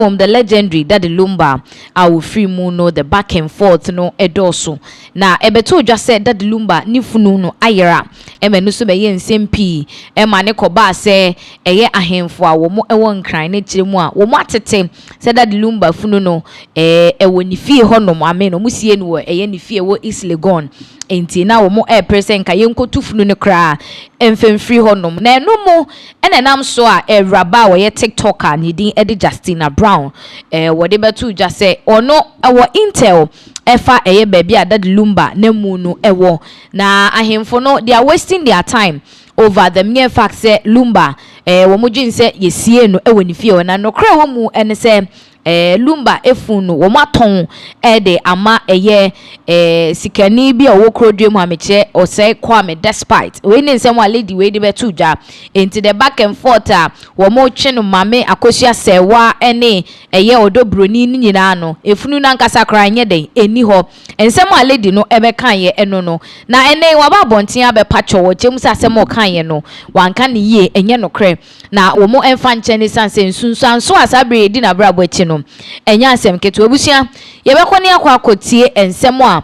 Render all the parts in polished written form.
the legendary Daddy Lumba our free muno the back and forth no edoso na ebeto just said Daddy Lumba ni funu no ayera emenu so be ye nsem pi ema ne koba se eye ahemfo a wo mo ewo nkran ne kire mu a wo mo atete se Daddy Lumba funu no ewo ni fie honom ame no musie no eye ni fie wo East Legon enti na wo mo person ka yenkotu funu ne kra emfemfiri honom na eno mo enenam so a ewraba wo ye TikToker ni din edi Justina Brown wode betu just say ono ewo intel efa eye baby a Daddy Lumba na mu no ewo na ahemfo no they are wasting their time over the mere fact say Lumba wo mo dwin say yesie no ewo ni fie na no kra wo mu ene say Lumba efunu wo maton de ama eye sikani bi owo krodwe mu ameche o say Kwame despite we ni nsem wa lady we de betu ja into the back and forth wo mo twe no mame akosia sewa ene eye odobroni ni nyina no efunu na nkasa kra nye den eni ho nsem wa lady no ebe kan ye eno no na ene wa ba bonten abe pacho wo chem sa asem o kan ye no wanka ne ye enye no kre na wo mo emfa nche ni sanse nsunsan so asabre edi na brabo echi no enya asem keto abusia ye be kwani akwa akotie ensem a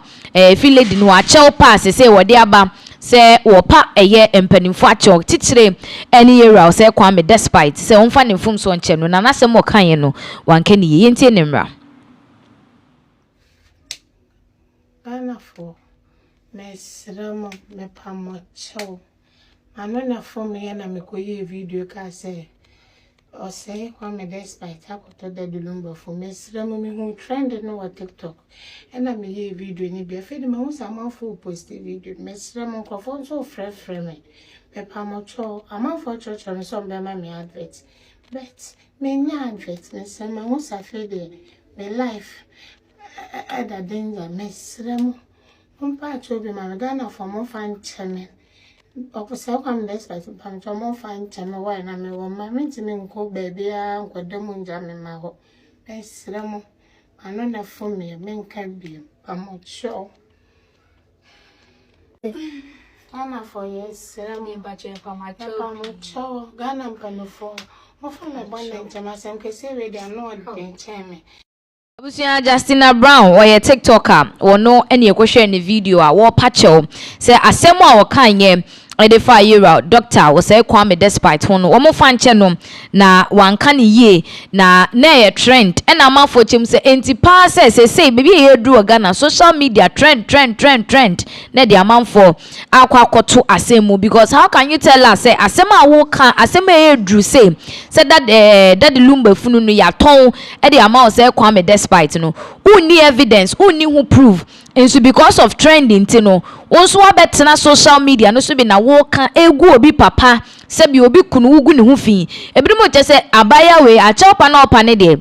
fi lady no a chel pass se wo de aba se wo pa eye empanimfo a chel titire eni yera se Kwame despite se wonfa ne mfum so nche no na nasem o kan ye no wanka ne ye ntie ne mra anafo mesremo me pamocho anona for me na me koye video ka se o say Kwame despite akoto Daddy Lumba for mesremo me hu trend no wa TikTok na me ye video ni bia fe de me hu samanfo post video mesremo nkofo so frɛ me pamocho amanfo church no so be ma me advert but me nya advert mesremo hu sa fe de me life ada danger mesremo umpa chobi ma Ghana for mo fan channel Okusako Kwame despite pamocho mo fan channel why na me wo ma mentimi nko baby a nkodam nja me ma ho mesremo ano na for me nka bi pamocho Ghana for yes seremo bache pamocho Ghana mpanofo mo fa me bonne nchama sem kese we dey no dey cheme abusia Justina Brown oye TikToker wono ene ekohwe ne video a wo pacho se asemo a wo kan ye ede fa yera doctor wo say Kwame despite hono wo mo fa nche no na wanka ne ye na ye trend ena amafo chem se enti pa se baby ye dru Ghana social media trend na the amafo akwa akoto asemo because how can you tell us say asemo a wo kan asemo ye dru say that Daddy Lumba funu no ya ton e de amafo say Kwame despite no uni evidence uni who prove and because of trending tino onso abetena social media no so be na wo kan egu obi papa se bi obi kunu ugu ne ho fi ebirimo je se abaya we a chepa na opa ne de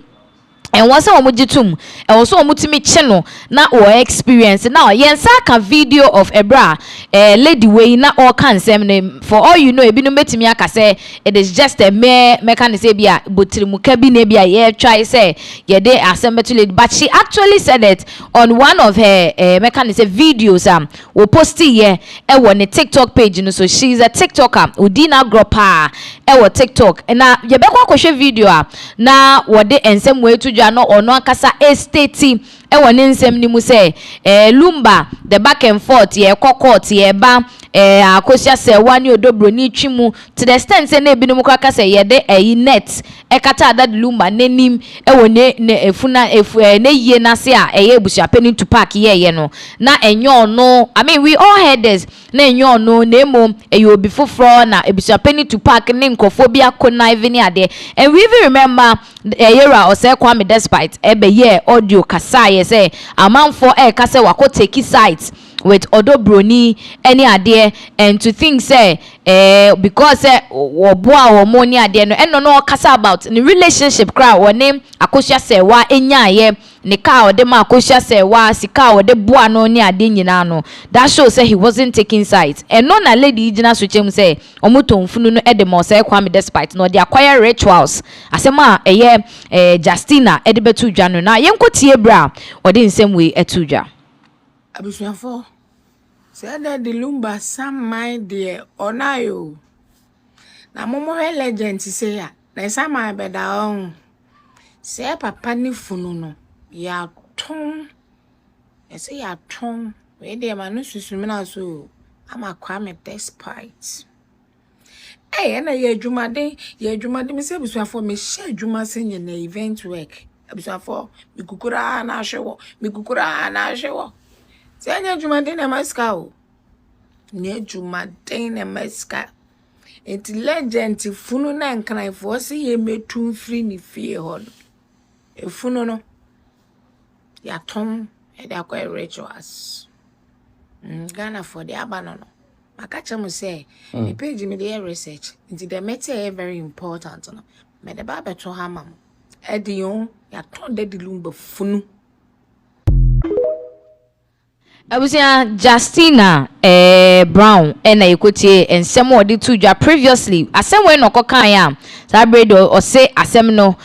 and once omo gitum e onso omo timi che no na o experience now yensa ka video of ebra lady we na all kan sem ne for all you know ebinu metimi aka say it is just a mere mechanic say bia botirimu ka bi na bia ye try say ye dey assemble lady but she actually said it on one of her mechanic say videos we post here e wo ne TikTok page no so she's a TikToker udina gropa e wo TikTok na ye be kwa kwhwe video na wo de ensem we to no ono akasa estate e woni nsem ni mu say Lumba the back and forth ye court ye ba akosia se wani odobro ni twimu to the extent say na ebinum kwa kasa ye de net e kata Daddy Lumba nanim e woni efuna ne yie na se a ye ebusia penny to park ye no na enyo no I mean we all heard this na enyo no na emo e yo obi foforo na ebusia penny to park ne nkofobia connive ni ade and we even remember yera o say Kwame despite ebe ye audio kasa ye say amanfo kasa wako take sites with odobroni any ade and to think say because oboa wo mo ni ade no eno no kasa about the relationship crowd wo name akosia say wa enya ye ne ka ode ma akosia say wa sika ode boa no ni ade nyina no that shows say he wasn't taking sides and no na lady gina so chem say omotonfunu no ede mo say Kwame despite no they acquire rituals asema Justina ede betu dwa no na yenkotie bra ode nsem we etudwa abusuafo say Daddy Lumba some my dear onayo na momo legend say ya na sama beda on Se papa ni funu no ya ton ese ya ton we dey ma no susumina so ama Kwame despite na ye adwumade me se busuafo me share adwuma senye na event work busuafo me kukura na ahwewo se anya adwumade na maska o ne adwumade na maska enti legend funu na nkanafo se ye metu free ni fie ho efunu no ya ton e da kwa rituals Ghana for the abano no makacha mu say the page me the research nti the matter very important no me the ba beto ha mam edion ya ton de Lumba funu Abusia Justina Brown na ekotie ensem odi tudwa previously asem we no kokan ya sabrede o say asem no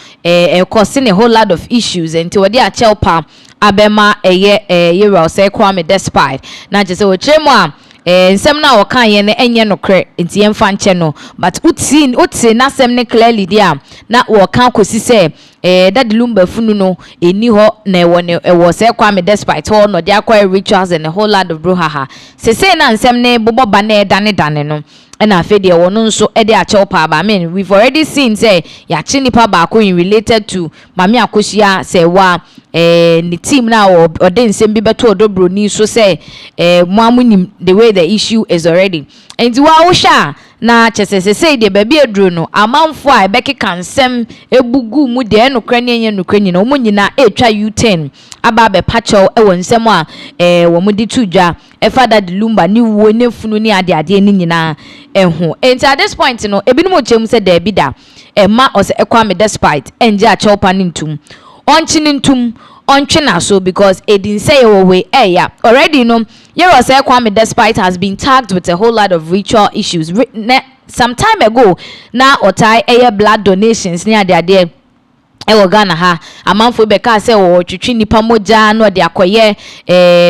cause a whole lot of issues enti odi a chelpa abema yera o say Kwame despite na je say o chemu a nsem na wokan ye ne enye no kre enti yemfa nche no but uti na asem ne clearly dia na wokan kosi say that Lumba funu no eni ho na ewo say Kwame despite all no dia kwa rituals and a whole lot of brouhaha say na nsem ne bobo ba na dane no na afi de wono nso e de ache opa ba mean we've already seen say ya chi nipa ba ko in related to mami akosia say wa the team now or den nsem bi beto odobro ni so say mo amunim the way the issue is already and wa wo sha na chese say de ba bi eduro no amanfo a ebeke kansem ebugu mu de enokra ne enye nokra nyina omo nyina etwa U10 aba be pacho e won nsem a wo mu di tudwa e fada de Lumba ni wo ne funu ni ade ni nyina ehu and at this point no ebinum chem say da bi da ma o say Kwame despite enje a chopa nintum onchi nintum ontwena so because it didn't say we ya already no you say Kwame despite has been tagged with a whole lot of ritual issues some time ago na otai blood donations near there ewo Ghana ha amanfo be ka say wo twetwe nipa moja no de akoye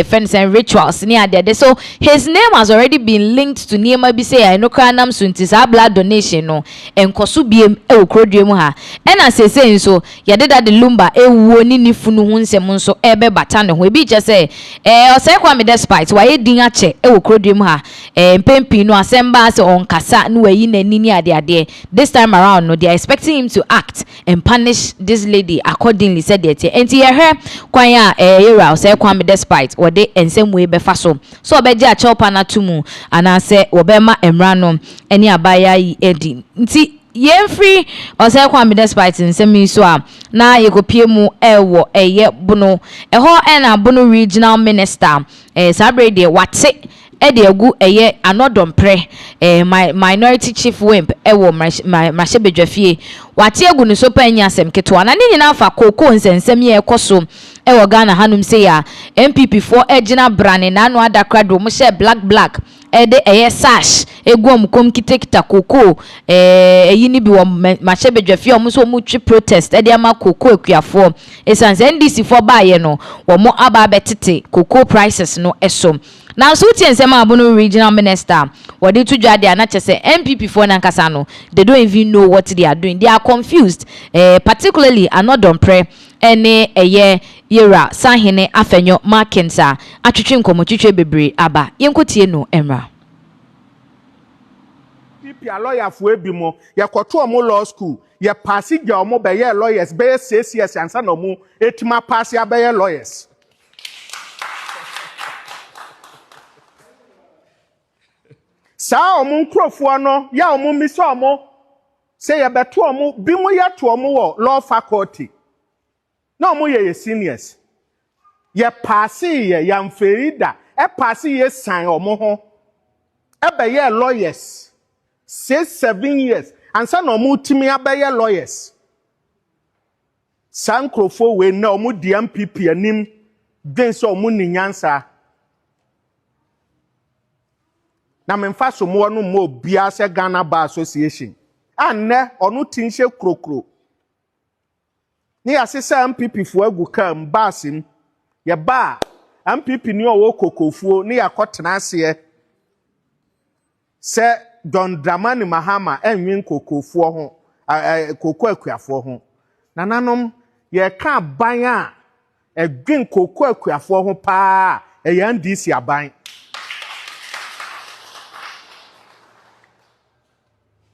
friends and rituals near there so his name has already been linked to niema bi say I no kranam so nti sa blood donation no enkoso biem ewo krodwem ha na say so ye deda de Lumba ewuo ni funu hu nsem nso ebe bata ne ho ebi je say o say Kwame despite wa ye din ache ewo krodwem ha mpempi no asemba say on kasa no wayi nani ni ade this time around no they are expecting him to act and punish this lady accordingly said that enti ye hwe kwan ya yera say Kwame despite wo de ensem we be fa so obeje a chopa na tumu ana say wo be ma emra no eni abaya yi edi nti yemfree o say Kwame despite nsem so a na yekopie mu ewo bono eho na bono regional minister sabrede wate de agu anodom pre minority chief wimp ewo mashebedwafie wate agu no so panya asem keto na nyina afa koko nsensem ye ekoso ewo Ghana hanum se ya MPP for ejina brane na anu adakra do mo she black de sash egwom kom kitekita koko eyini bi wo mashebedwafie omo so mu twi protest de ama koko akuafo esanse NDC for baye no wo mo aba betete koko prices no eso now so nsema abono regional minister what they to jade na chese MPP for nankasa no they don't even know what they are doing, they are confused particularly anodom pre ene yera sahene afenyo markensa atwetwe nkomo twetwe bebre aba yenkotie no emra PP lawyer for ebimo ye kwoto omo law school ye pass gya omo be ye lawyers be 6 years ansa no mu etima pass ya be ye lawyers. Sa omo nkrofo no ya omo misa omo say ye beto omo bi mu ye to omo wo law faculty na omo ye seniors ye pass ye yamferida e pass ye san omo ho e be ye lawyers 6-7 years and sa na omo timi abeye lawyers san nkrofo we na omo di MPP anim den so omo ni nyansa na memfa so mo no mo bia se Ghana Bar Association anne onu tinhye krokro ni asese MPP fo agu kam basim ye ba MPP ni owo kokofuo ni yakotena ase se Don Dramani Mahama enwin kokofuo ho koko akuafo ho nananom ye ka ban a edwen koko akuafo ho pa e yan DC aban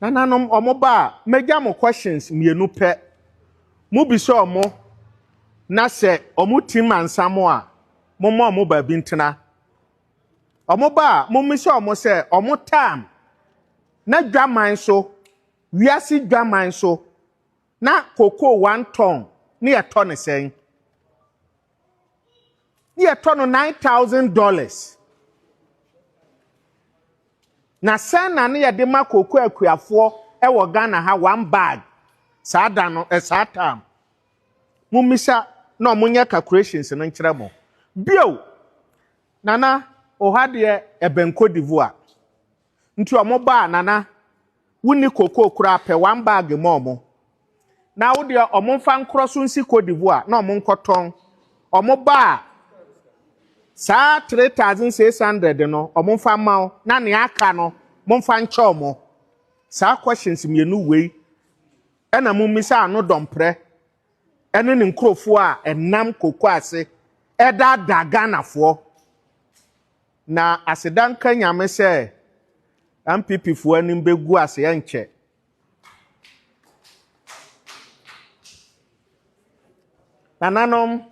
nananom omoba meja mo questions mienu pe mu bi so omo na se omo tim ansamo a momma omo ba bi ntena omoba mummi so omo se omo tam na dwaman so wiase dwaman so na koko 1 ton ni eto ne sen ni eto no $9,000 na sen na ne yede ma koko akuafo e wo Ghana ha 1 bag saada no saata mumisa na omunye calculations no nkire mo bio nana ohade ebenko divoa nti omoba nana wuni koko kura pe 1 bag mo na wo de omomfa nkroso nsi kodivoa na omonkoton omoba sa 3600 no omomfa mawo na ne aka no momfa nche omo sa questions mienu wei ena mumisa ano dompre ene ne nkrofo a enam koko ase eda daganafo na asedanka nyame se MPP fo anim begu ase enche nananom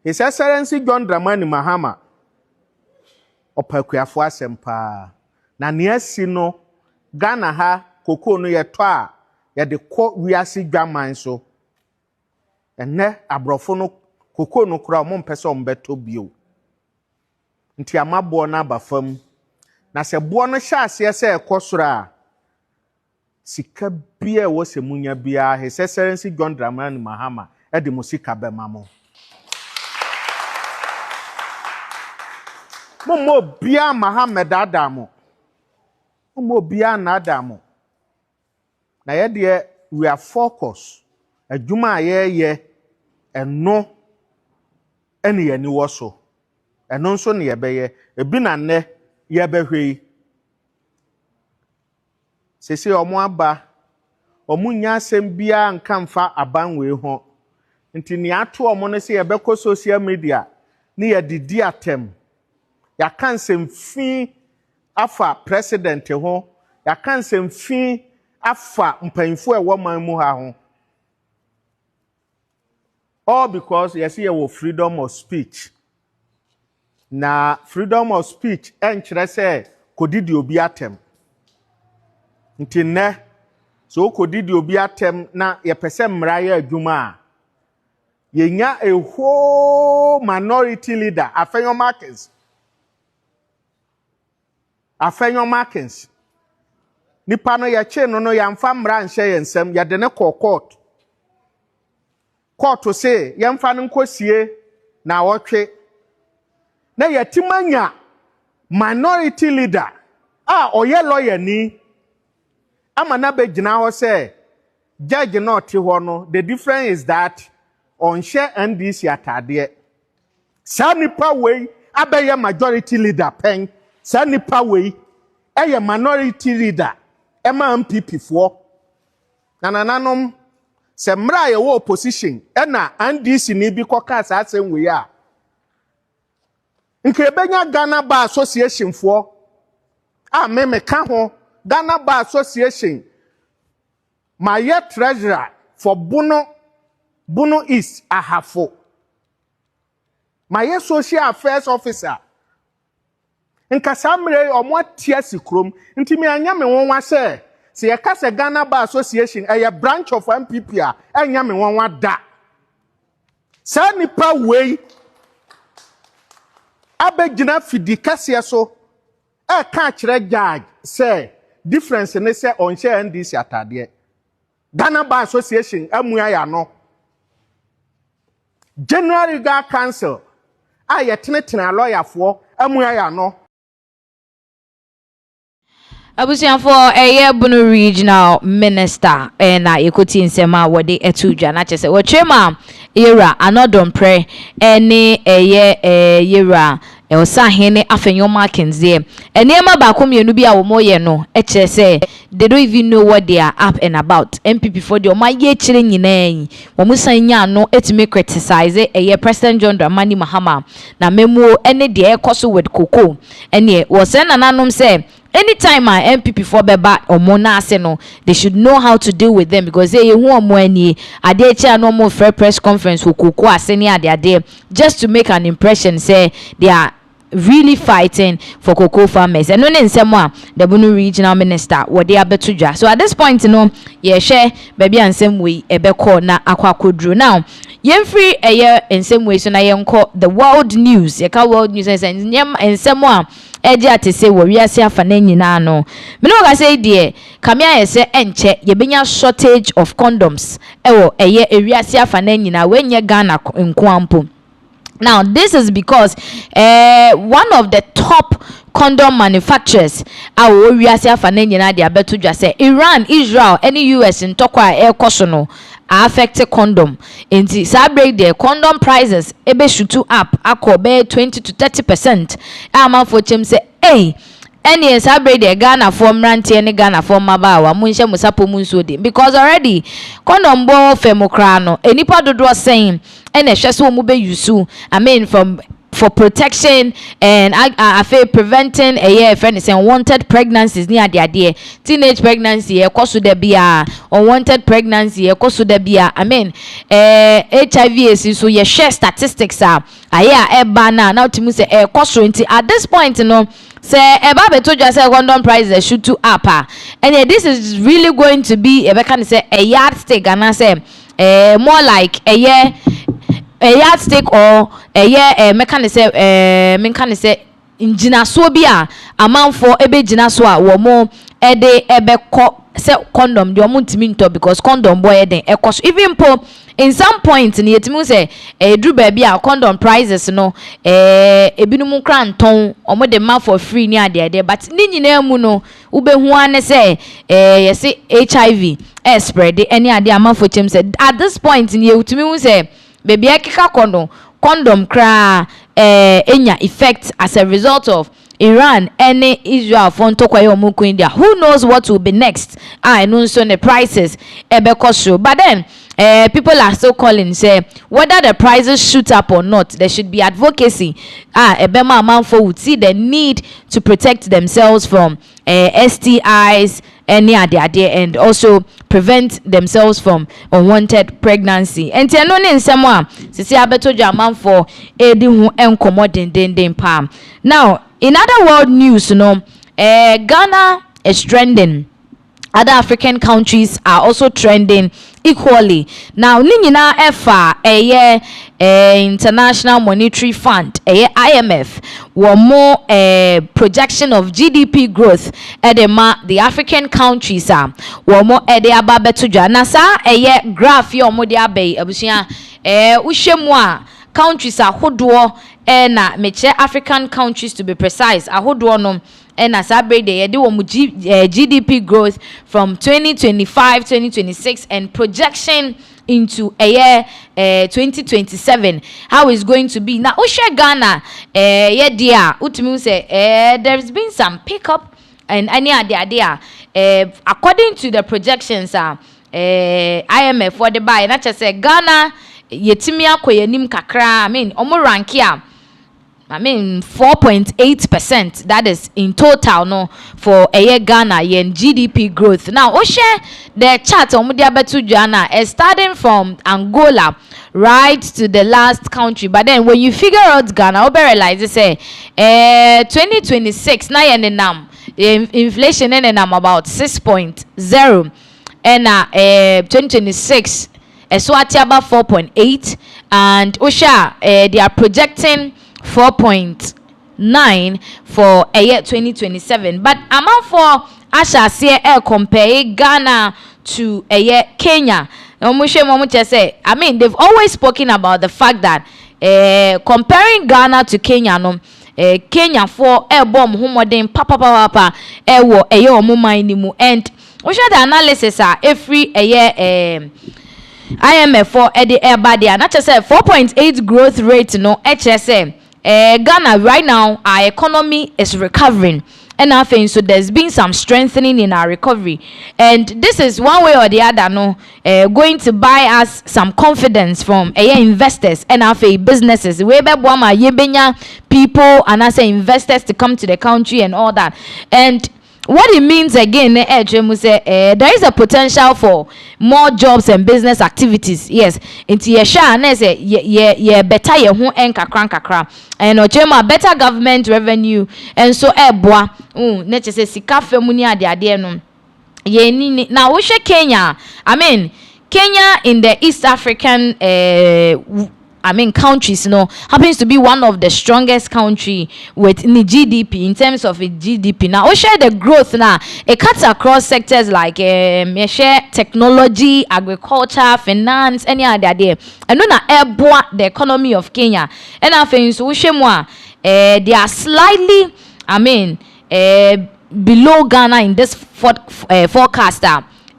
His Excellency John Dramani Mahama opakuafo asempa na neasi no Ghana ha koko no yeto a ye de kɔ wiase dwaman so enne abrofo no koko no kura mo mpese ombeto bio nti amabo na abafam na se bo no hya ase se ekosora sika bia wo se munya bia His Excellency John Dramani Mahama e de musika bema mo Momo bia Mohammed Adamu. Momo bia na Adamu. Na ye we are focused. Adwuma ye eno ene ye ni wo so. Eno nso ne ye beye ebi na ne ye behwe. Sese omo aba omo nya asem bia nka mfa abanwe ho. Nti ni ato omo ne se ye beko social media ni ye didi atem. Ya kan fi afa president ho ya kan fi afa mpanfo e wo man mu ha ho all because you see your freedom of speech na freedom of speech enkyere se kodidi obi atem ntine so kodidi obi atem na ye pese mmra ya adwuma a yenya a whole minority leader afenyo markings nipa no ye che no ya mfa mra nhye yensem ya de ne court say ye mfa no nkosie na wotwe na yatimanya minority leader oye lawyer ni ama na begina ho say judge not ho no the difference is that on share NDC atade sa nipa wey abeye majority leader pen sa nipa wey eye minority leader ema MPP fo nananom se mra ye wo opposition na NDC ni bi koka sa asem wey a nke benya Ghana Bar Association fo me ka ho Ghana Bar Association my treasurer for Bono East ahafo my social affairs officer nka samre omo atia sikrom nti me anya me wonwa se ye ka se Ghana Bar Association a branch of MPP a anya me wonwa da sa nipa wey abegina fidi kase so ka kire judge say difference ne say on share NDC atade Ghana Bar Association amua ya no General Legal Council tenetena lawyer fo amua ya no Abusianfo Bono Regional Minister na yekoti nsema wode etudwa na chese wo chema era anodon pre ene yera osa hene afenyo markings there enema ba ko mienu bi a wo moye no kire say they don't even know what they are up and about. MPP for the omaye chire nyina wo musan nya no etime criticize President John Dramani Mahama na memo ene de ekoso with koko ene wo se nananom say anytime a MPP for beba omo na ase no they should know how to deal with them because they hu omo ani ade echa no mo fair press conference koko ase ni ade just to make an impression say they are really fighting for cocoa farmers and no nsemo the Bunu regional minister what they abetudwa. So at this point ye share baby ansem we ebeko na akwakodru now yemfree nsem we so na yenko the world news ye ka world news nsemo eje atese wo wiase afa na nyina no me no ga say de kamia ye se enche ye benya shortage of condoms ewo wiase afa na nyina we nye Ghana nkoampo. Now, this is because one of the top condom manufacturers, Iran, Israel, any US in Tokwa air kosono affected condom. In the break the condom prices ebe shoot up akobe 20 to 30%. Ama for chem say, hey. Any sabre de Ghana form ranti any Ghana form mabawa munshe musapo munsode because already condom bo femokrano enipa dodo saying ene hwese mu be yusu for protection and I feel preventing friend is unwanted pregnancies near the teenage pregnancy ekoso de bia unwanted pregnancy ekoso de bia HIV is so ye share statistics eba now to say ekoso at this point say eba beto just say condom prices shoot to up and this is really going to be say a yardstick and I say more like a yardstick or a year mechanism say injinaso bia amount for ebe jinaso wo mo ebe say condom the omuntimi nto because condom boy den ekos even po in some point ni yetimu say dru ba bia condom prices no ebinum kra nton omo de ma for free ni ade but ni nyina mu no ubehu ane say yes HIV spread any ade amafo chem say at this point ni yetumi say baby akika condom kra enya effect as a result of Iran any Israel fon to kwayo mu India. Who knows what will be next? I know so the prices ebekosho. But then people are still calling say whether the prices shoot up or not there should be advocacy. Ebema amount would see the need to protect themselves from STIs any other and also prevent themselves from unwanted pregnancy. And no in someone sisi abeto jaman for edi hu enkomo den pam. Now in other world news Ghana is trending. Other African countries are also trending equally. Now, Ninyina Efa, International Monetary Fund, IMF, were more projection of GDP growth. The African countries were more ababetuja. Nasa graph yo modia bay abusia ushemwa countries are hodwo na meche African countries to be precise. Hodwo no. And as I break the GDP growth from 2025, 2026 and projection into a year 2027 how it's going to be now. Ushe Ghana dear utimi say there's been some pickup and any idea according to the projections IMF for the buy not just say Ghana yetimi akoyenim kakra omo rank here 4.8%. That is in total no for a year Ghana yen GDP growth. Now, share the chart on Mudiabetu Ghana is starting from Angola right to the last country. But then when you figure out Ghana, you realize say 2026 na yen nam inflation in about 6.0 and 2026 Eswatiaba 4.8 and Osha they are projecting 4.9 for a year 2027. But amount for Asha say compare Ghana to a year Kenya. They've always spoken about the fact that comparing Ghana to Kenya Kenya for bomb humodin papa wo a year mu and the analysis are every a year IMF for the air body and not just say 4.8 growth rate no HSM Ghana right now, our economy is recovering. And I think so there's been some strengthening in our recovery, and this is one way or the other going to buy us some confidence from investors and I think businesses we people and I say investors to come to the country and all that. And what it means again, there is a potential for more jobs and business activities. Yes, into ye better ye hu kakra and better government revenue and so boa nature say sika famuni ade no ye ni now we share Kenya. I mean Kenya in the East African countries, happens to be one of the strongest country with the GDP in terms of its GDP. Now, we share the growth now. It cuts across sectors like technology, agriculture, finance, any other there. And then the economy of Kenya. And I think so we share more. They are slightly, below Ghana in this forecast.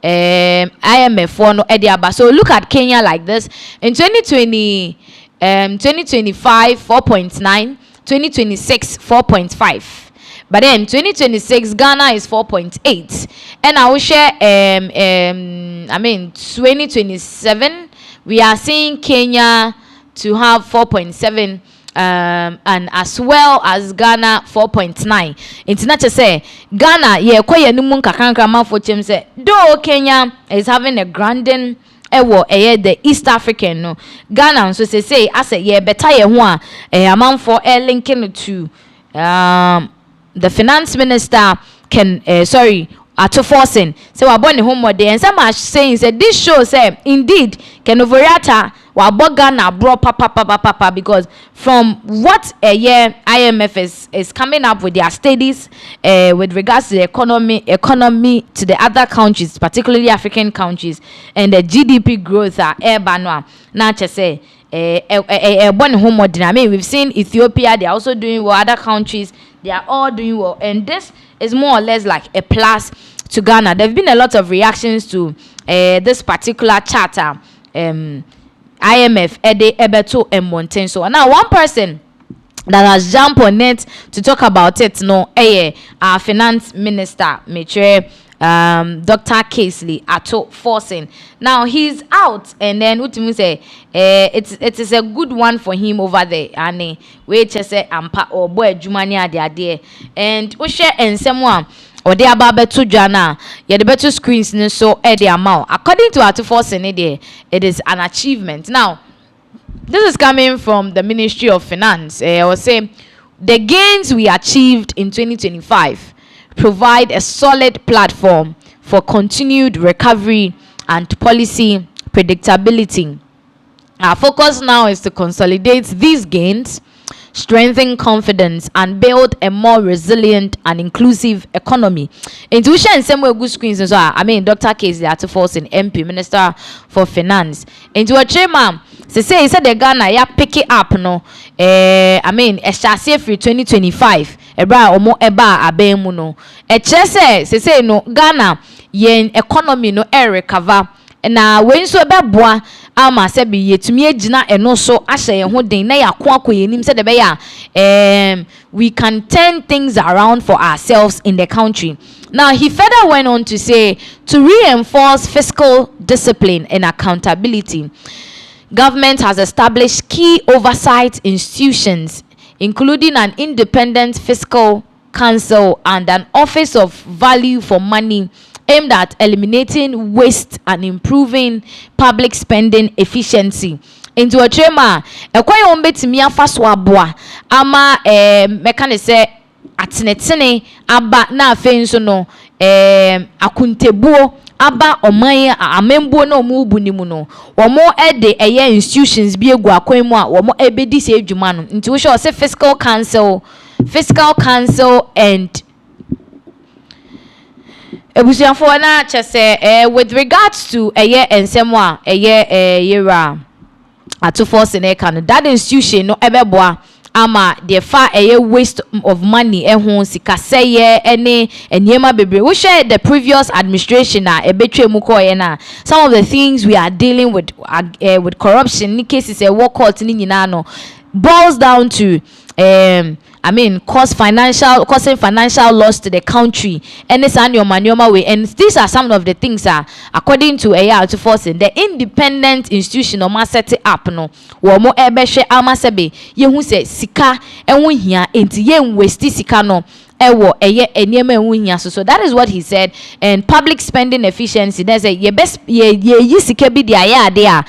IMF for no ediaba. So look at Kenya like this. In 2025 4.9, 2026 4.5, but then 2026 Ghana is 4.8, and I will share 2027 we are seeing Kenya to have 4.7, and as well as Ghana 4.9. It's not to say Ghana kwaya numun kakanka man for chem say though Kenya is having a grandin the East African no Ghana so say as a better ye ho a man for linking to the finance minister can to forcing so we born home there, and some are saying that this shows indeed can overata wa Ghana bro papa because from what a year IMF is coming up with their studies with regards to the economy to the other countries, particularly African countries, and the GDP growth are banwa na say born home. I mean, we've seen Ethiopia, they're also doing well, other countries they are all doing well, and this is more or less like a plus to Ghana. There have been a lot of reactions to this particular charter, IMF, Ebeto and Mountain. So now one person that has jumped on it to talk about it, our finance minister, Maitre, Dr. Casely Ato forcing. Now he's out, and then what you say? It is a good one for him over there. And we just say ampa or boy Jumania there, and we share and someone or the ababetu jana. Yeah, the better screens so the amount. According to Ato forcing it is an achievement. Now this is coming from the Ministry of Finance. I was saying the gains we achieved in 2025 provide a solid platform for continued recovery and policy predictability. Our focus now is to consolidate these gains, strengthen confidence, and build a more resilient and inclusive economy. Intuition and some good screens as well. Dr. Casey Atufos, MP, Minister for Finance. Into a chairman, say the Ghana ya pick it up no. Eshase free 2025. Eba omo eba abemu no. Say no Ghana yen economy no recover. Na when so beboa ama se bi yetumi agina eno so ahye ho den na yakwa akoyenim se de be ya we can turn things around for ourselves in the country. Now he further went on to say to reinforce fiscal discipline and accountability, government has established key oversight institutions including an independent fiscal council and an office of value for money aimed at eliminating waste and improving public spending efficiency. Into a chema, a quite on betimi afa so aboa ama mekane se atenetene aba na afen so no akuntebuo aba oman amembuo na omu bunimu no omo de institutions bi egu akwan mu a omo ebedi se adwuma no nti wo sure say fiscal council and ebusianfo na chese with regards to ensemo yera atufo seneka no that institution no ebeboa ama the far waste of money ehun sikaseye ene eniema bebre. We share the previous administration na ebetwe mu koye na some of the things we are dealing with corruption ni cases war court ni nyina no boils down to causing financial loss to the country. And this annual manoma way. And these are some of the things according to to forcing the independent institution or set it up no. Womo ebeshe amasebe yehu se sika enwo hia enti yen waste sika no. So that is what he said. And public spending efficiency, there's a ye best ye sika bi dia ya there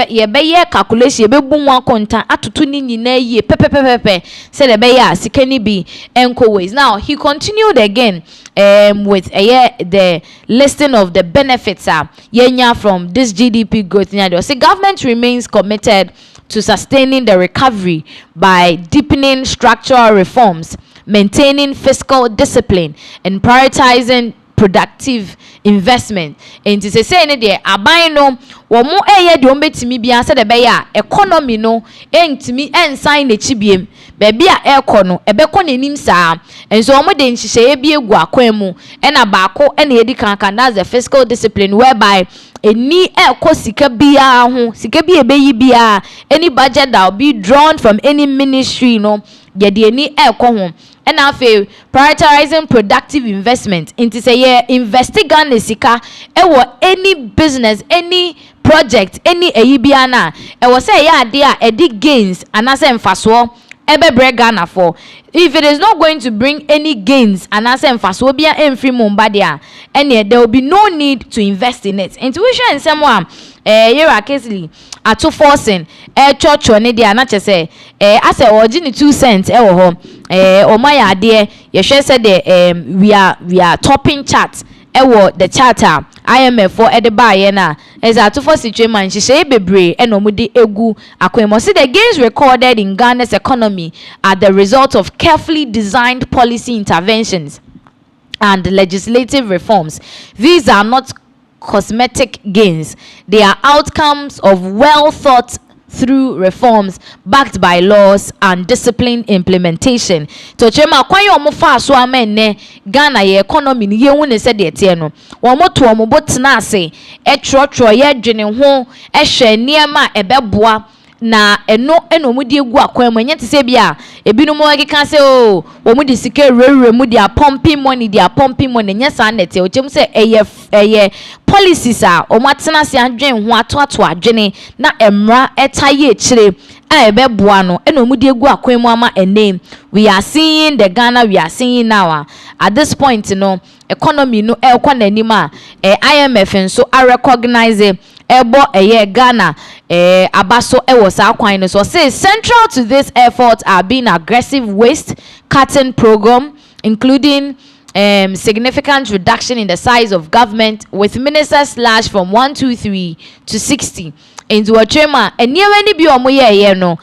ye be calculation ye be bu one content atutu ni nyina ye pepepepepe said the be ya sika ni bi enko ways. Now he continued again with the listing of the benefits yenya from this GDP growth. Say government remains committed to sustaining the recovery by deepening structural reforms, maintaining fiscal discipline, and prioritizing productive investment. And to say ne aban no wo mo eye de ombetimi bia se de be ya economy no entimi ensign na chibiem baby a ekọ no ebekọ nanim saa. And so omo de nhihye bi egu akwan mu na baako na edi kankan, that's the fiscal discipline, whereby any sika biya ho sika bi ebeyi biya, any budget that will be drawn from any ministry no yede ani ho. And now prioritizing productive investment into say investigate sika any business, any project, any eyibiana was say there edi gains and as emfaso ebe Ghana for. If it is not going to bring any gains and as emfaso bia emfri Mumbadia, and there will be no need to invest in it. Intuition and someone yera kesli ato forcing church on dia na chese as a origin 2 cents wo ho o my ade ye hwe say the we are topping chart the charter IMF for edeba na as ato for situation hye bebre e no mudi egu akwemo. See the gains recorded in Ghana's economy are the result of carefully designed policy interventions and legislative reforms. These are not cosmetic gains. They are outcomes of well thought through reforms backed by laws and disciplined implementation. To chema kwan yo mo fa so amenne Ghana ye economy ni yehu ne se de tie no. Wo mo to mo botena ase trotro ye dwene ho hwe niema ebeboa na eno mu di egu akwan mu nya te se bia ebinu mo akeka se o wo mu di sike rewre mu di pumping money nya sa nete o chem se eye policies o matena se adwen ho ato adwene na emra etaye kire a ebeboa no eno mu di egu akwan mu ama ene. We are seeing the Ghana we are seeing now at this point economy no ekwa nanima IMF nso a recognize ebo Ghana abaso was our so say central to this effort are being aggressive waste cutting program, including significant reduction in the size of government, with ministers slashed from 123 to 60 into a trema and near any bi omo ye no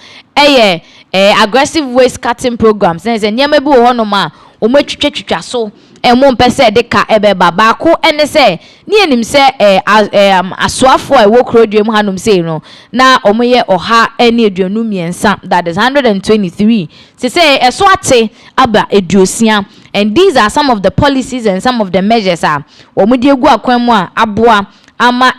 aggressive waste cutting programs. Say nyama bi wo no ma omo twetwa so emo mpese de ka ebeba baako ene se ni enim se asoafo a wo krodwem hanom sei no na omoye oha ene aduonu miensa, that is 123. Say eso ate aba eduosia. And these are some of the policies and some of the measures omudi egu akwan mu aboa ama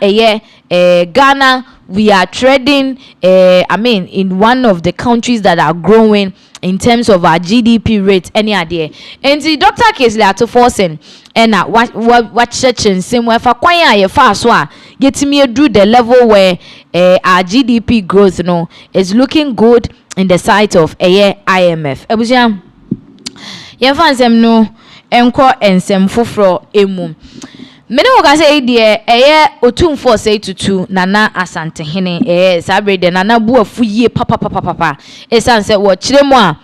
Ghana. We are treading in one of the countries that are growing in terms of our GDP rate any idea. And the Dr. Kesli ato forcing and what church and same way for kwan ye fa so get me do the level where our GDP growth is looking good in the sight of IMF. Ebusia ye fa nsem no enko ensem foforo emu. Mene woka say die otumfo say tutu nana asante hene sabre de nana bu afu yie papa esan say wo kiremu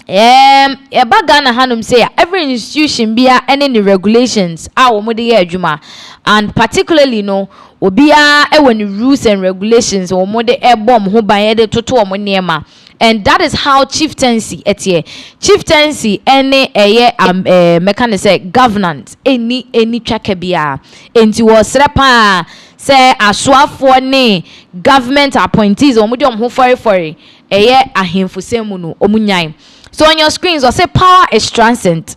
a ba Ghana hanum say every institution bia any the regulations wo mo de ye adwuma, and particularly obia when rules and regulations wo mo de bom ho ban de toto wo niema. And that is how chieftaincy chieftaincy any mechanic say governance any Trica bia enti wo srepa say asoafo ne government appointees omo de ho fori ahemfo semu no omunyan. So on your screens, or say power is transient.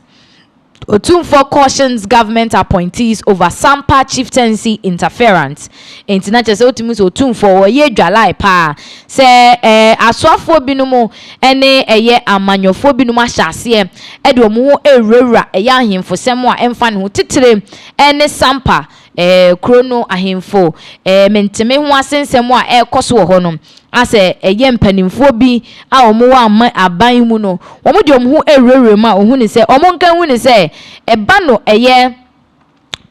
Otumfo cautions government appointees over Sampa chieftaincy interference. International say Otumfo ye dwalai pa say aswafo binumu ene eye amanyofo binumu ahyase e de omo ewura eye ahemfo semo a emfa ne ho titire ene Sampa krono ahemfo menteme ho asensem a ekoso wo ho no ase eye mpanimfo bi a omo wa aban mu no omo de omo ho ewura ma ohu ne se omo nkan hu ne se eba no eye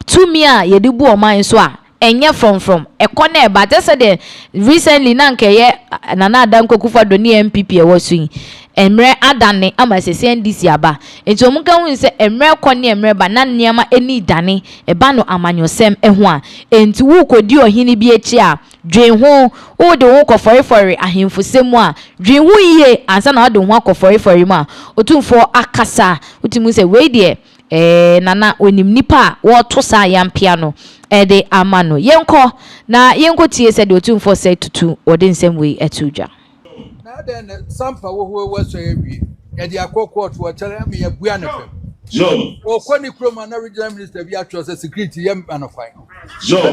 tumi a yedi bu oman so a enye from ekone eba te se de recently na nke ye nana adam kokufa do ni MPP e wosu emre adane ama se NDC aba enti omo kan hu se emre kone emre ba na niama eni dane eba no amanyosem eho a enti wu kodi ohini bi echi a dwen ho wo de wo koforifori ahemfo semu a dwen ho yie ansa na wo de ho akoforifori ma Otumfo akasa utimu se we de nana onim nipa wo to sa yampia no de amano yenko na yenko tie se de Otumfo se tutu wode nsem we etudwa na den Sampa wo so ewie e de akoko to chere me ya bua ne fem o kwani kroma na regional minister bi atro se security yam anokwan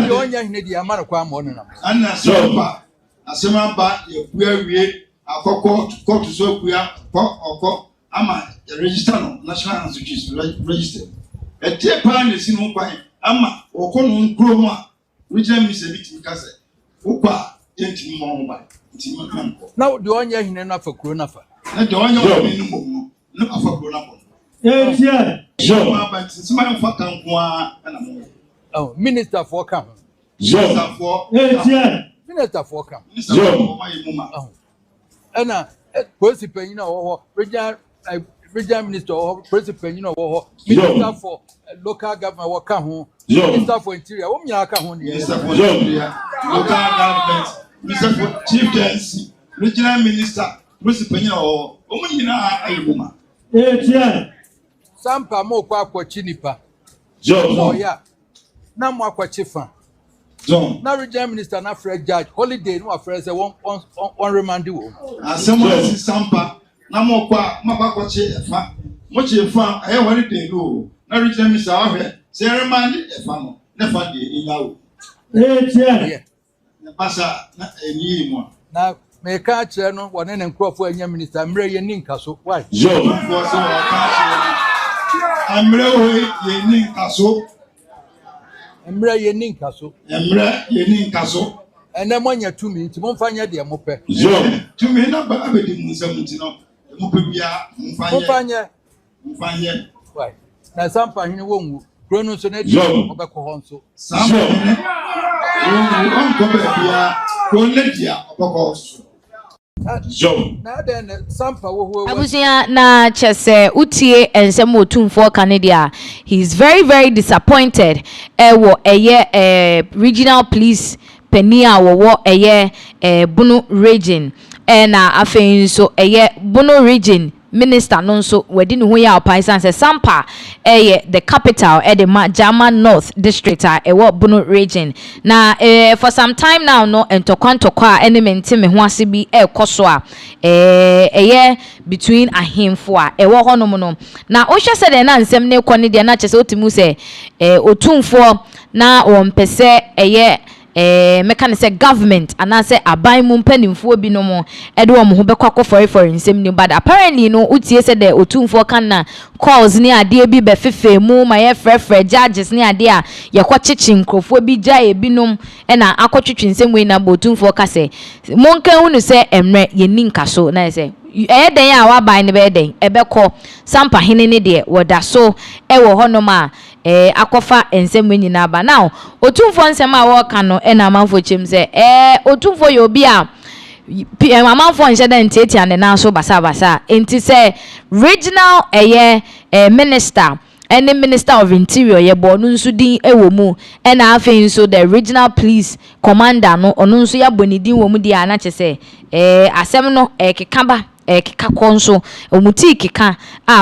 de onya hine de amano kwa mo no na anna Sampa asema ba ya bua wie akoko court so bua oko ama register no national institution register etie pa ne si no kwan ama okono nkroma regional minister bi tikase ukwa enti mo ba enti manko na de onya hine na fa kro na fa na de onya hine no mo no afa kro na ko ma ba sima fa kan ko ana mo minister for kan minister for kan ma yimuma ana police penina wo regional minister or president minister for local government wo kan ho minister for interior wo nya kan ho minister for interior local government minister for chieftaincy regional minister president o mo nyina ayibuma Sampa mo kwa akwachi nipa ya na mo akwachi fa na regional minister na Fred judge holiday no afre say one remand wo asemo si Sampa na mo kwa mabakwachi efa mo chi efa e holiday no na regional minister ahwe say remand efa no na fa de inyawo na pasa na enyi mo na me ka kire no wone ne nkrofo anya minister mre ye ni nkaso why for so ka amre ho ye ni nkaso mre ye ni nkaso ene mo nya tumi nti mo mfa nya de mo pe tumi na ba abedi musam nti no mo pe bia mfa nya why na Sampa hini wonwu kro no so na di obekọ ho nso Sampa on ko be bia ko le dia obekọ so na den Sampa wo abusia na chese utie ensem Otumfo Canada he is very disappointed wo eye regional police penia wo eye Bunu region na afein so eye Bunu region minister no so wedi ne ho ya opaisan se Sampa the capital the German North district wo Bunu region na for some time now no entokwa enementi me ho ase bi ekoso a between ahemfo wo honom no na o hwe se de na nsem ne kɔ ne de na kyese otimu se Otumfo na wompese meka ne se government anase aban mu mpanimfo bi no mo de wo ho bekwa for nsem ni but apparently no utie se de Otumfo kan na calls ni ade bi be fefe mu ma ye frefre judges ni ade a ye kɔ chichi nkrofo bi ja e binom na akɔtwetwe nsem we na Otumfo ka se monkan hu no se emre ye ni nkaso na se den a wa ban ne be den ebekɔ Sampa hene ne de woda so wo honom a akofa ensem nyina ba now Otumfo nsem a wo ka no na amanfo chem se Otumfo yo bi a amanfo nche da ntiatia ne na so basa enti se regional minister any minister of interior ye bo no nso din ewo mu na afei nso the regional police commander no ono nso ya boni din wo mu dia na che se asem no kekaba keka konso omuti keka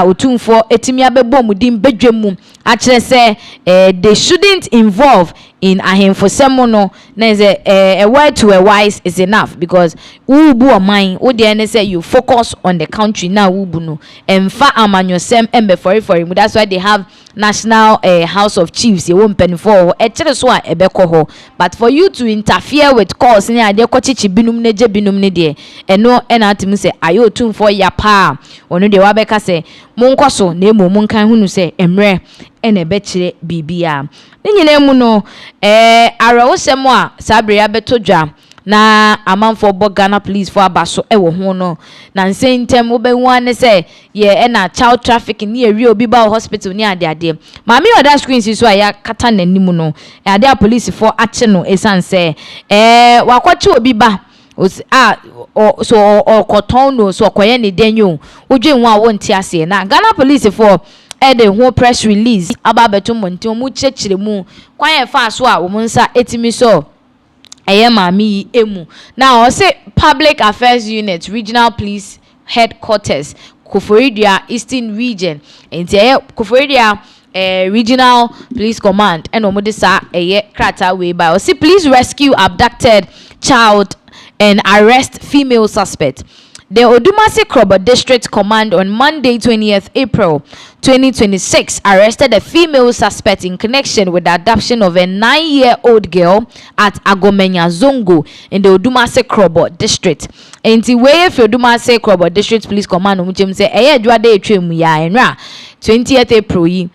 Otumfo etimi abebo mudin bedwem mu a kire se they shouldn't involve in ahemfosem no na is a word to a wise is enough, because ubu or mine wo dey say you focus on the country now ubu no emfa amanyosem embe for him. That's why they have national house of chiefs. You won't penny for so ho. But for you to interfere with cause ni ade ko chichi binum ne je binum ne de eno enatimu say ayo tun for ya pa onu de wa beka say monkoso na emu monkan hunu say emre ene be kire bibia ne nyina mu no arawosem a sabre ya beto dwa na amanfo bo Ghana police for abaso ewo ho no na nsentem wo be wan say ye na child trafficking ni eri obi ba hospital ni ade maami oda screen si so aya kata nanim no ade police for ache no esan say wakwache obi ba so okoton no so okoye ne denyo odwe nwa wo nti ase na Ghana police for the whole press release aba beto monti omu chechire mu kwan fa so a wo nsa etimi so mami emu. Now, say Public Affairs Unit, Regional Police Headquarters, Kuforidia Eastern Region, and Kuforidia Regional Police Command, and Omodisa Krata way by. See, please rescue abducted child and arrest female suspect. The Odumase Krobo District Command on Monday, 20th April 2026, arrested a female suspect in connection with the adoption of a 9-year-old girl at Agomenya Zongo in the Odumase Krobo District. And the way for Odumase Krobo District Police Command, which say, Dwade Etrim ya enra 20th April.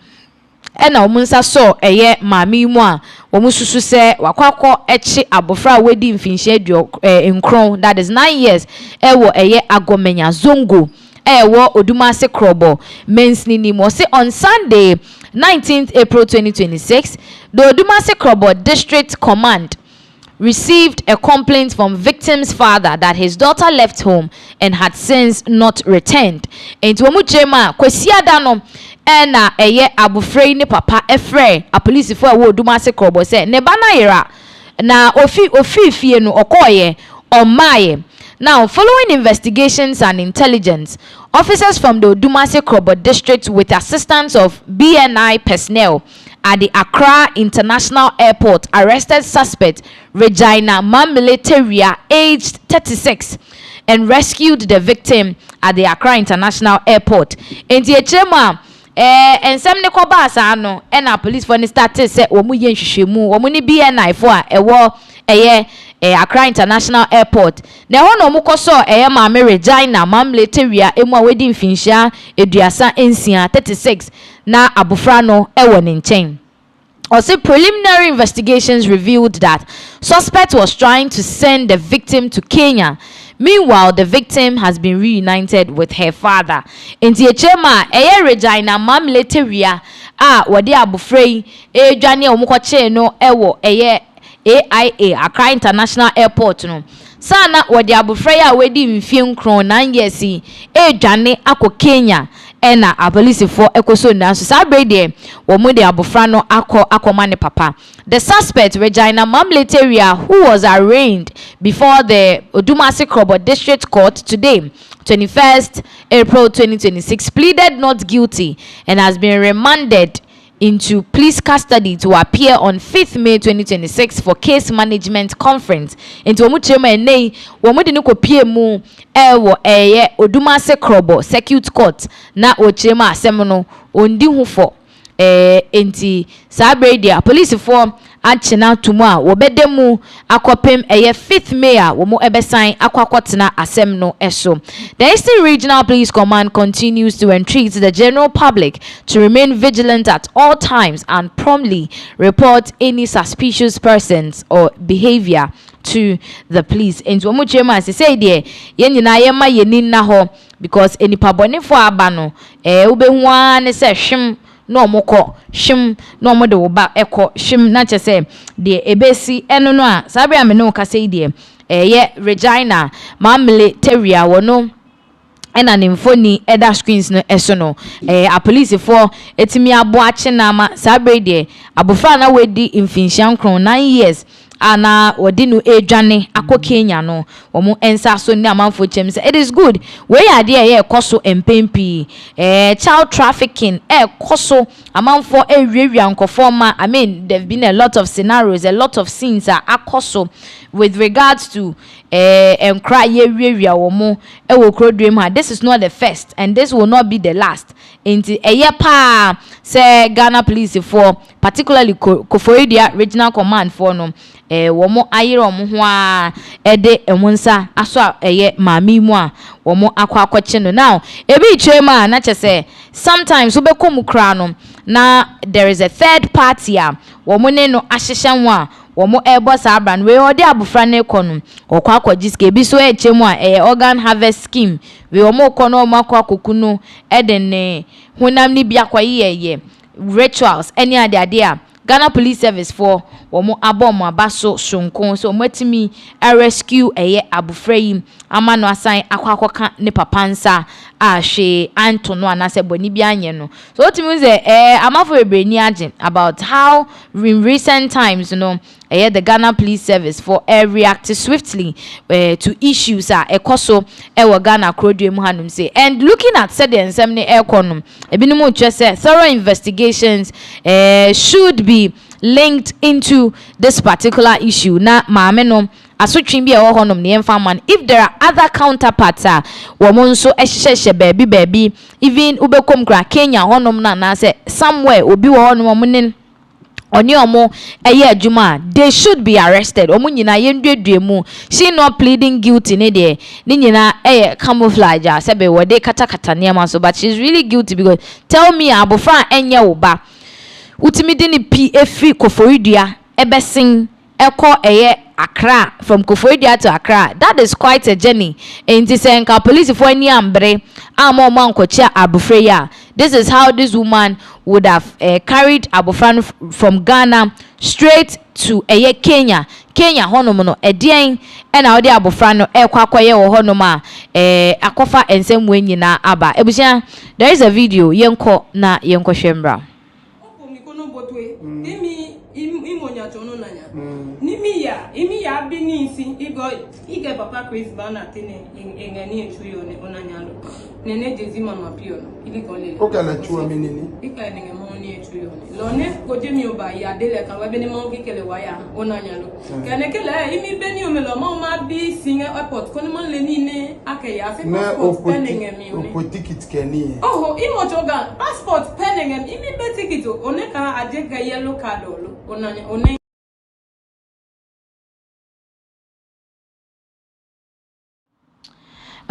Ena omunsa so mami mu a omususu se wakwakọ echi abofra wedi mfinhye nkron, that is 9 years ewo Agomenya Zongo ewo Odumase Krobo mensni ni mo say on Sunday 19th April 2026 the Odumase Krobo District Command received a complaint from victim's father that his daughter left home and had since not returned. Enti omu chema kwesiada no na abufrei ni papa efre a police for wo Odumase Krobo say ne bana yera na ofi fie no okoye omaye. Now, following investigations and intelligence, officers from the Odumase Krobo District with assistance of BNI personnel at the Accra International Airport arrested suspect Regina Mamile, aged 36, and rescued the victim at the Accra International Airport. In the Echema, and some Nekobasa no, and our police for the started said, Omu yen shishemu, Omuni BNI for Accra International Airport. Na hono mukoso mame Regina Mamle emwa wedding finisha eduasa ensia 36 na abufra no ne nchen. Also, preliminary investigations revealed that suspect was trying to send the victim to Kenya. Meanwhile, the victim has been reunited with her father. In the Echema, Regina Mamle wadi abufrei edwane omukwache no AIA Accra International Airport no sana wadi abufrei a wedi mfie nkron 9 years edwane akọ Kenya ena apolice for ekoso nanso sabrede wo mu de abufra no akoma ne papa. The suspect Regina Mamleteria, who was arraigned before the Odumase Krobo District Court today 21st April 2026, pleaded not guilty and has been remanded into police custody to appear on 5th May 2026 for case management conference. Into omuchema enei womude ni kopie mu ewo Odumase Krobo Circuit Court na ochema asem no ondi hu for enti sabrede police for achina tumu a wobedemu akopem 5th May a wo mu ebesan akwakotena asem no eso. The Eastern Regional Police Command continues to entreat the general public to remain vigilant at all times and promptly report any suspicious persons or behavior to the police. And wo mu chema say de yen nyina yema yenin na ho because enipa bone fo aba no wobehu an se hwem no moko shim no mo de wo ba eko shim na chese de ebesi eno no a sabe ame no ka sei de Regina Mamleteria wono ena ne mfoni eda screens no eso no a police for etimi abo ache na ma sabe de abofra na wedi mfinhia nkron 9 years ana wodi no edwane akọ Kenya no omo ensa so ni amanfo chem say it is good we ya de ye ekoso empempi child trafficking ekoso amanfo ewiewia nkofo ma I mean there've been a lot of scenarios, a lot of scenes akoso with regards to enkra ye wiewia wo mo wo krodwem ha. This is not the first and this will not be the last. Inti eye pa say Ghana police for particularly Koforidua regional command for no womo ayire omo ho a ede emunsa aso eye maami mu a womo akwakoche no. Now ebi chema na chese sometimes we bekom kra no na there is a third party a womo ne no ahyehye ho a womo ebo sa abran we ode abufra ne kono okwakojiske bi so echemu a organ harvest scheme we womo kono makwakoku no eden ne honam ni bia kwaye rituals any ade a Ghana Police Service for womo abom abaso sonkon so matimi rescue abufra yi ama no asan akwakoka ne papansa a hwe anto no anase boni bia anye no. So what means amafo ebreni agin about how in recent times the Ghana Police Service for reacted swiftly to issues ekoso ewo Ghana krodwe mu hanum say, and looking at said ensemne ekonum ebinumu say thorough investigations should be linked into this particular issue na maame no asotwe bi e wo honom ne emfa man if there are other counterparts wo mo nso ehyehyehye baby even ubekom kra Kenya honom na say somewhere obi wo honom mo ne oni omo adwuma they should be arrested omo nyina yenduedue mu she not pleading guilty ne de ni nyina camouflage sebe wo de kata ne ma so but she's really guilty because tell me abofra enye wo ba utimi de ni pi efi Koforidua ebesin eko Accra from Koforidua to Accra. That is quite a journey. And this police for any ambre abufreya. This is how this woman would have carried abufran from Ghana straight to Kenya. Kenya honomono edien and our de abufrano kwakwaye wo honoma akofa ensem wenyina aba. Ebusia, there is a video yenko na yenko shembra. Imi ya binisi ige papa Chris bana tene engani echuyo ne onanyalo nene jezi mama pio no ili konle okala chuwa menini ika nenge moni echuyo ne lone koje mi oba ya dele kan webe ne mo kele waya onanyalo kene kele imi beni o melo ma bi singa airport kono man le ni ne akaya fe passport penenge mi o ko ticket keni oh imo joga passport penenge imi be ticket oneka ajega yellow card onanya one.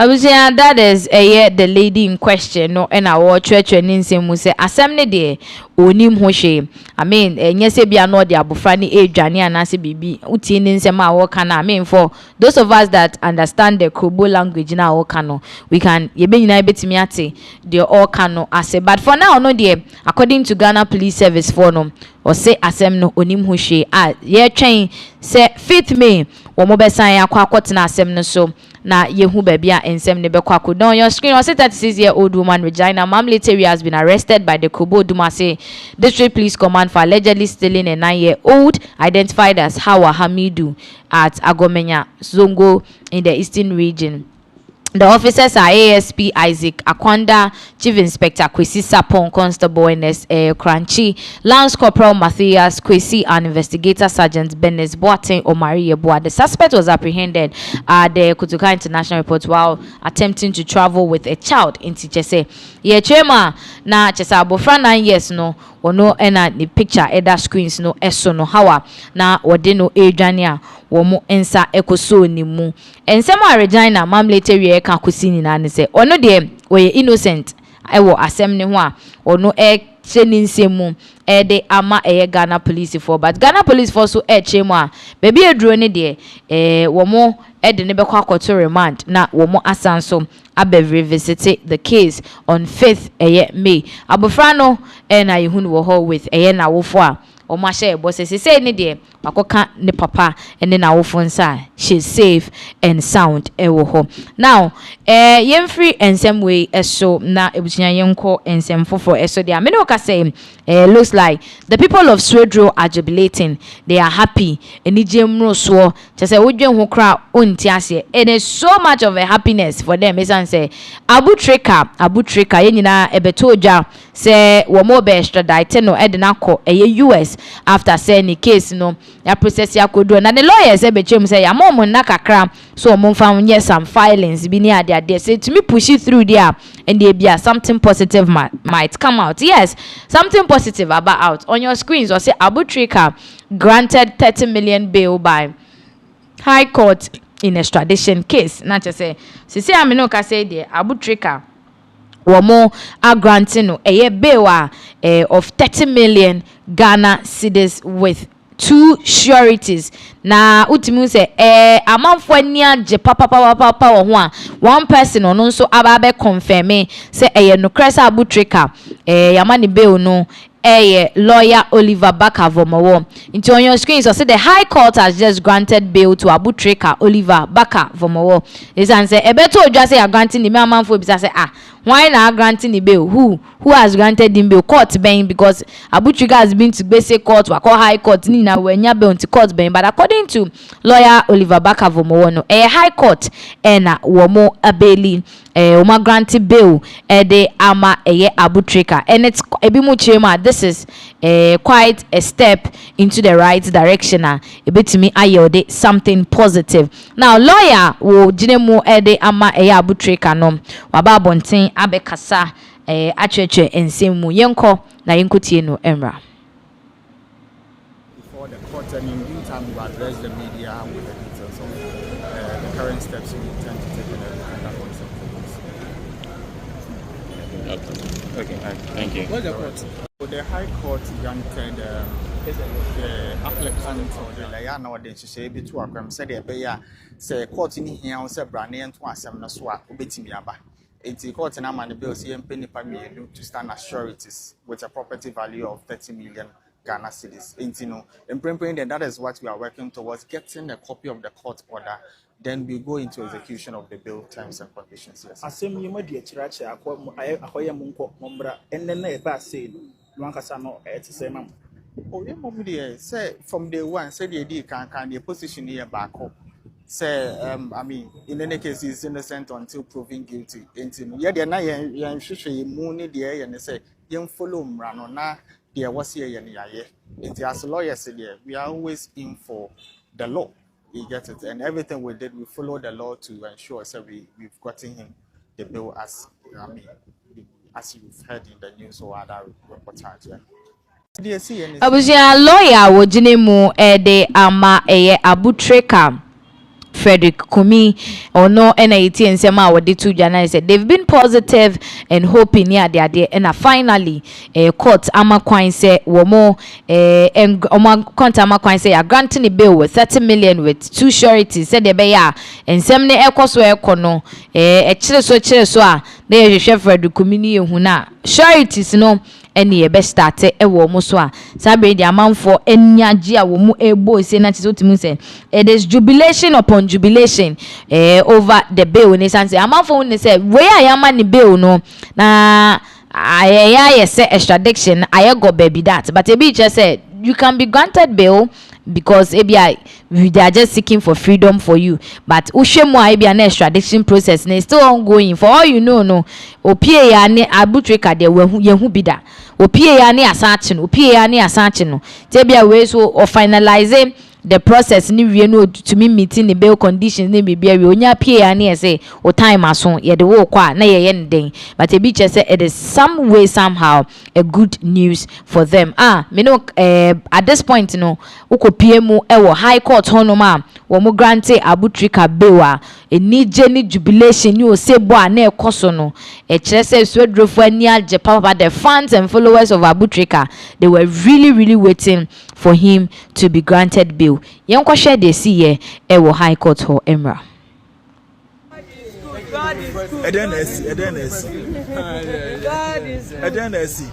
I was saying that is the lady in question no and our church and in say assembly de onim hoshe. I mean nyese bia no de abofra ni edwane anase bibi uti ni nsem a wo kana. I mean for those of us that understand the Kobo language na wo kana we can yebe nyina betimi ate de all kana ase but for now no de according to Ghana Police Service for no or say asem no onim hoshe ye twen say 5th May wo mo besan akwa akotena asem no so na yehu babia ensem ne bekwako. Don your screen was 36-year-old woman Regina Mamleteri has been arrested by the Kobo Dumase District Police Command for allegedly stealing a 9-year-old identified as Hawa Hamidu at Agomenya Zongo in the eastern region. The officers are ASP Isaac Akwanda, Chief Inspector Kwesi Sapon, Constable Ernest Crunchy, Lance Corporal Matthias Kwesi, and Investigator Sergeant Benes Boateng Omari Yeboah. The suspect was apprehended at the Kutuka International Airport while attempting to travel with a child in Tichese. Ye chema na chesa abofra 9 years no ono ena the picture eda screens no eso no hawa na wode no edwane womo ensa ekoso ni mu ensema Regina Mamleteri e ka kosi ni na ne se ono de we innocent ewo asem ne ho a ono cheni nsemu de ama Ghana Police for but Ghana Police for so chemu a baby eduro ne de womo de ne bekwa akoto remand na womo asanso abe revisit the case on 5th May. Abofra no na yehunu wo ho with na wofo a omo ahye ebo se ne de akoka ne papa ene na wofo nsa she's safe and sound ewo ho. Now yemfree ensem we eso na ebusunya yenko ensem fofo eso de amene oka say looks like the people of Swedro are jubilating. They are happy. Enijemro so just say wodwen ho kra onti ase. It is so much of a happiness for them. Esan say Abu Trica ye nyina ebeto oja say wo mo be extradite no e de na kɔ US after say ni case no ya process ya kodo na the lawyers e be chem say ya mo na kakra so mo mfa nye some filings bi ni ade say to me push it through there and there be something positive might come out. Yes, something positive about out on your screens or say Abu Trica granted 30 million bail by High Court in extradition case. Not just say I no ka say there Abu Trica womo are granting no a bail of 30 million Ghana cedis with 2 sureties. Na ultimu say amanfo ania je papa ho a one person ono so ababe confirm say no cresa Abu Trica yamani bail no lawyer Oliver Baka Vomowo. Into on your screen, so say the High Court has just granted bail to Abu Trica Oliver Baka Vomowo. This and say ebeto just say granting the man for say why not granting the bail? Who has granted him bail? Court bail, because Abu Trica has been to basic court, we call High Court ni na wenya bail to court bail. But according to lawyer Oliver Baka Vomowo, no High Court na womo abeli uma granted bail de ama Abu Trica, and it's ebimu chema. This is quite a step into the right direction. A bit to me ayode something positive. Now lawyer wo jinemu de ama Abu Trica no waba bonten abekasa atwetwe ensemu yenko na yenkotie no emra. Before the court, and in due time we address the media with the details of the current steps we intend to take in that concept. Okay, thank you. What's the court? So the High Court granted the applicant or the lawyer now then to say able to acquire said the beya say court in here on say brand and to asem na so a obetimi aba. The court na man the bill say penny pamienu to stand as sureties with a property value of 30 million Ghana cedis. And that is what we are working towards, getting a copy of the court order. Then we go into execution of the bill terms and conditions. Yes. Asem you made the Trica akoya munko mombra and then e ba say no ankasa no e te say mam. Oh yeah, mom dey say from day one say the can the position here back up. Say I mean in any case he's innocent until proven guilty. Yeah, they na yan hwehwe mu ne de ye say yen follow mra no na there was here yen yaye. As lawyers there we are always in for the law. You get it, and everything we did, we followed the law to ensure so we've gotten him the bill as as you've heard in the news or other reportage. Yeah. Abuja lawyer wo jinemu de ama Abu Trica Frederick Kumi or no NIT and Sema what they two Jana said they've been positive and hoping yeah they are there and finally court ama kwan say womo and court ama kwan say granting the bill with 30 million with 2 sureties said they be ya and some ne ekoso ekono chire so a they chef Frederick Kumi ni ehuna sureties no any e be start e wo mo so a sabe di amanfo enyaje a wo mu ebo se na tiso timu say it is jubilation upon jubilation over the bill ni say amanfo ni say we ayama ni bill no na ayaya say extradition ayego baby that but e be just say you can be granted bail because ABI they are just seeking for freedom for you, but ushemu ABI an extradition process is still ongoing. For all you know, no opie ya ne Abu Trica de yehu bida opie ya ne asachi no tebia we so or finalizing the process ni we no to me meeting the bail conditions ni bibia we onya pie ya ne say o time aso ye de wo kwa na ye den but e be just say it is some way somehow a good news for them. Me no at this point no ukopie mu e wo High Court honoma wo mo grante Abu Trica bail a enije ni jubilation ni o sebo a na ekoso no e kire say swedrofo ani age papa the fans and followers of Abu Trica they were really waiting for him to be granted bail. Yen kwa share dey see here e wo High Court ho emra. God is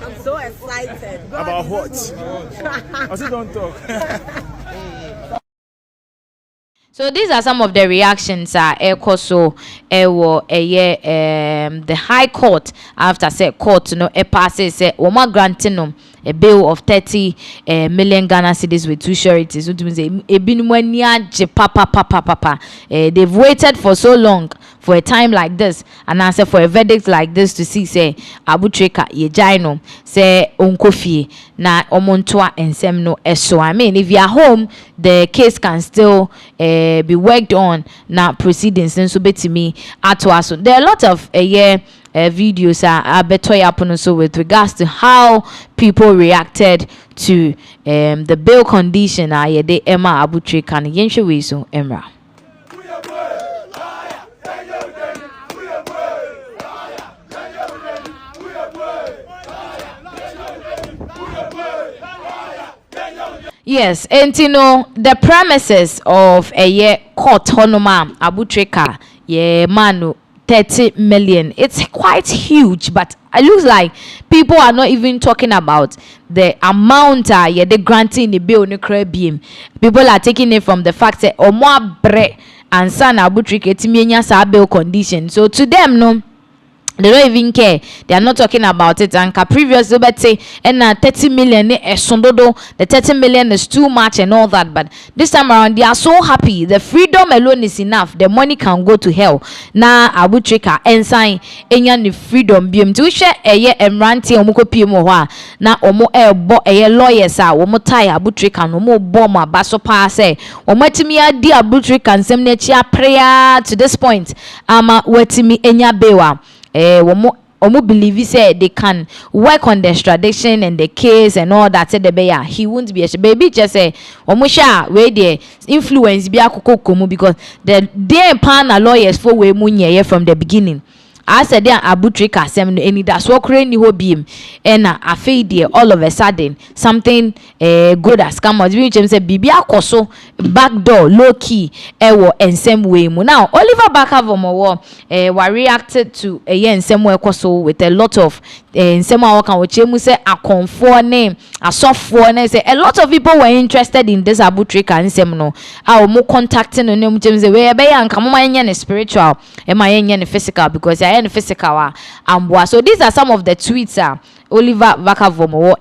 I'm so excited. About what? I still don't talk. So these are some of the reactions the High Court after say court passes Oma granting a bill of 30 million Ghana cedis with 2 sureties. They've waited for so long for a time like this and answer for a verdict like this to see say Abu Trica ye jaino say unkofie na omontoa ensem no eso. I mean, if you are home, the case can still be worked on now proceedings and so betimi atwaso. There are a lot of videos are so with regards to how people reacted to the bail condition de Emma Abu Trica and yenshe we so Emra. Yes, and you know the premises of a court honoma Abu Trica, manu 30 million. It's quite huge, but it looks like people are not even talking about the amount they granting the bill no crabim. People are taking it from the fact that omo bre and son Abu Trica etimienya sa bail condition. So to them no, they don't even care. They are not talking about it. And previously, but say, and 30 million, the 30 million is too much and all that. But this time around, they are so happy. The freedom alone is enough. The money can go to hell. Now, Abu Trica and sign any freedom. Beam to share a year and ranty omuko pimoa. Now, omo bo a lawyers are omo tie Abu Trica no more bomber baso pass. Omo timia di Abu Trica and semnetia prayer to this point. Ama wetimi enya bewa. Omo believe say they can work on the extradition and the case and all that. Said the bear he won't be a baby just say omo sha where the influence be akokokomu because the day pan lawyers for we munye from the beginning. I said there Abu Trica sem any that's what ni hobim and a fade all of a sudden something good has come out. We say bibi akoso backdoor low key ewo and same way mu. Now Oliver Bakavomo were reacted to in same way koso with a lot of in same way can we say a conform name a soft name say a lot of people were interested in this Abu Trica and same no our more contacting on them say we be and come my spiritual and my physical because and physical so these are some of the tweets Oliver Vakavomo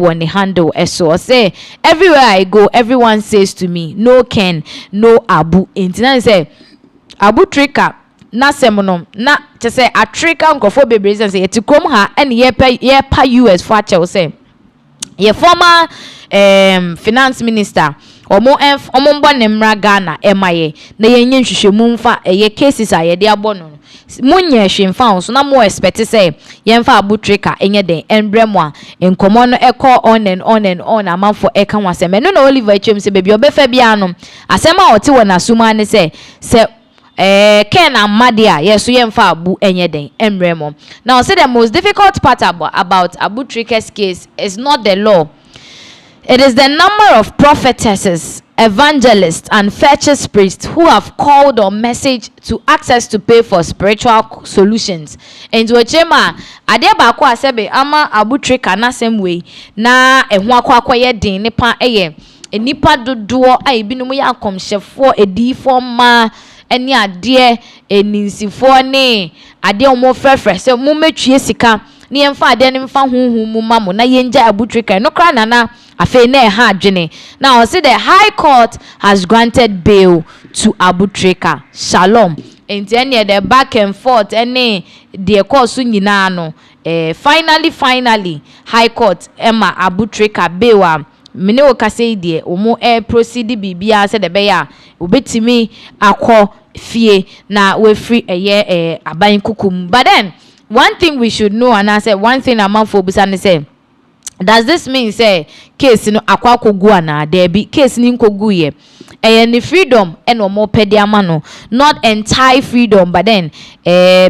won the handle so say everywhere I go everyone says to me no Ken no Abu internet say Abu Trica na semono na to say a Trica nkofo bebre say it come ha and ye pa US for che say ye former finance minister omo mbo ne mra Ghana emaye na ye nhwehwemu mfa cases ayede abono munye hwemfa so na mo expect say yemfa Abu Trica enye den embremo a enkomo no eko on and on amafo eka wasem no na Oliver Echem say baby obefa bia no asem a oti wona suma ne say Ken and Madia yes so yemfa Abu enye den embremo. Now say the most difficult part about Abu Trica's case is not the law. It is the number of prophetesses, evangelists, and fetish priests who have called or messaged to access to pay for spiritual solutions. And to chema, ade ba kwa sebe ama Abu Trica na same way na ehwa kwa ye din nipa nipa dodo a ebinu mu ya komhyefo edifo ma eni ade eninsifo ne ade omo frefre se mo metwie sika ni emfa ade ne mfa hunhun mu ma mo na yenja Abu Trica no kra nana afe na ha adwene. Now see the High Court has granted bail to Abu Trica. Shalom. And then the back and forth any the course nyina no finally High Court Emma Abu Trica bail mene o kase die omo proceed bibia se de be ya obetimi akọ fie na we free aban kukum. But then one thing we should know and I say one thing among for busane say does this mean say case no akwa kogu na there be case ni nkogu ye any freedom and no more pediamano not entire freedom but then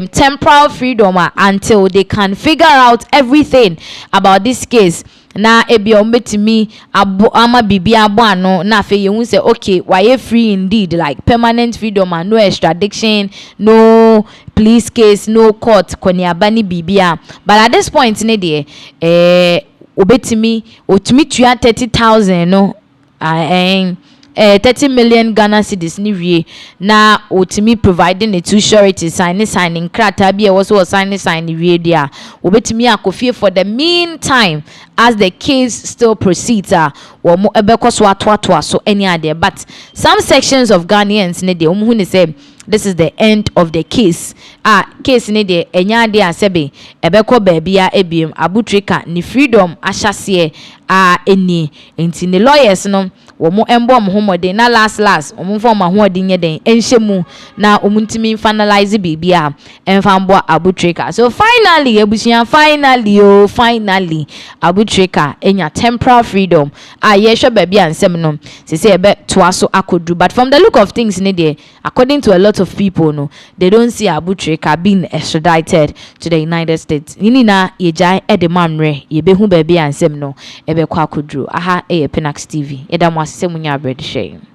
temporal freedom until they can figure out everything about this case na ebi ombetimi ama bibia ano na fe ye say okay why free indeed like permanent freedom and no extradition no police case no court koniabani bibia. But at this point ne de obetimi otumi tua 30,000 no 30 million Ghana cedis ni wie na otimi providing a two surety signing krata bi e wo sign wie dia obetimi akofie for the meantime as the case still proceeds wo mo ebekoso atoato so any ade. But some sections of Ghanaians ne de hu ne say this is the end of the case. Case ne de enya ade asebe ebeko baabia ebiem Trica ni freedom ahyase eni enti ne lawyers no wo mo embo mo homode na last wo mo form ahode nye den enhyemu na omuntimi finalize bibia enfambo Trica. So finally ebusia finally Trica enya temporal freedom ye hwe baabia nsem no se ebe toaso akodu. But from the look of things ne de, according to a lot of people no, they don't see Trica being extradited to the United States. Nini na yejai edemamre yebehu baabia nsem no ebe kwa kudru. Aha Penax TV. Eda mwasise munya bread shame.